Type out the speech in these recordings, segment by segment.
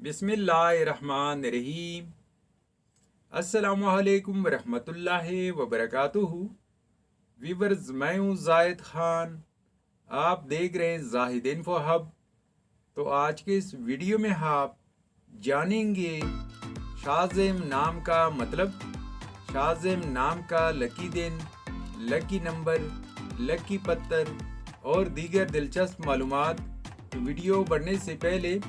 बिस्मिल्लाहिर्रहमानिर्रहीम। अस्सलामु अलैकुम वरहमतुल्लाहि वबरकातुहू। व्यूअर्स, मैं हूँ जाहिद खान, आप देख रहे हैं जाहिद इन्फो हब। तो आज के इस वीडियो में आप जानेंगे शाज़ेम नाम का मतलब, शाज़ेम नाम का लकी दिन, लकी नंबर, लकी पत्थर और दीगर दिलचस्प मालूमात। तो वीडियो बढ़ने से पहले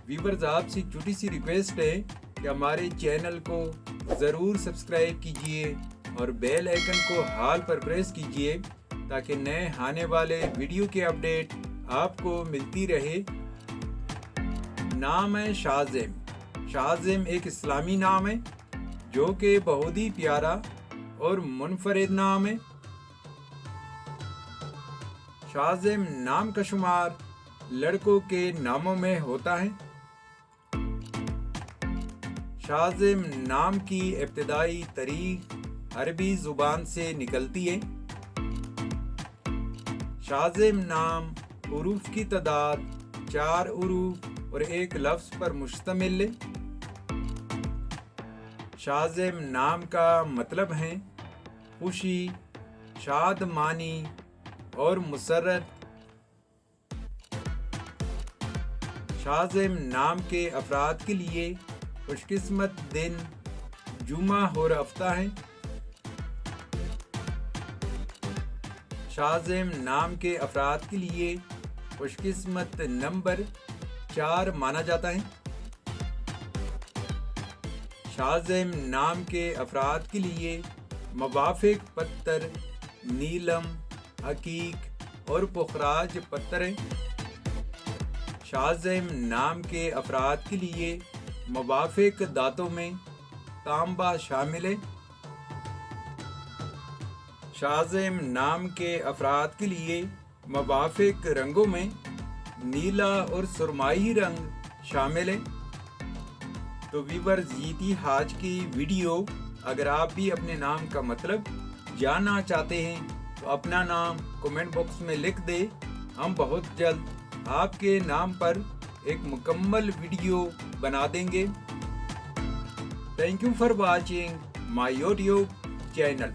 व्यूअर्स, आपसे छोटी सी रिक्वेस्ट है कि हमारे चैनल को ज़रूर सब्सक्राइब कीजिए और बेल आइकन को हाल पर प्रेस कीजिए ताकि नए आने वाले वीडियो के अपडेट आपको मिलती रहे। नाम है शाज़ेम। शाज़ेम एक इस्लामी नाम है जो कि बहुत ही प्यारा और मुनफरिद नाम है। शाज़ेम नाम का शुमार लड़कों के नामों में होता है। शाज़ेम नाम की इब्तिदाई तारीख अरबी ज़ुबान से निकलती है। शाज़ेम नाम हुरूफ की तादाद 4 हुरूफ और एक लफ्ज़ पर मुश्तमिल है। शाज़ेम नाम का मतलब है खुशी, शादमानी और मुसर्रत। शाज़ेम नाम के अफराद के लिए खुशकिस्मत दिन जुमा और हफ्ता है। शाज़ेम नाम के अफराद के लिए खुशकिस्मत नंबर 4 माना जाता है। शाज़ेम नाम के अफराद के लिए मुवाफिक पत्थर नीलम, हकीक और पुखराज पत्थर है। शाज़ेम नाम के अफराद के लिए मुवाफिक दांतों में तांबा शामिल है। शाज़ेम नाम के अफराद के लिए मुवाफिक रंगों में नीला और सुरमाई रंग शामिल है। तो व्यूअर्स, ये थी आज की वीडियो। अगर आप भी अपने नाम का मतलब जानना चाहते हैं तो अपना नाम कमेंट बॉक्स में लिख दे। हम बहुत जल्द आपके नाम पर एक मुकम्मल वीडियो बना देंगे। Thank you for watching my YouTube channel.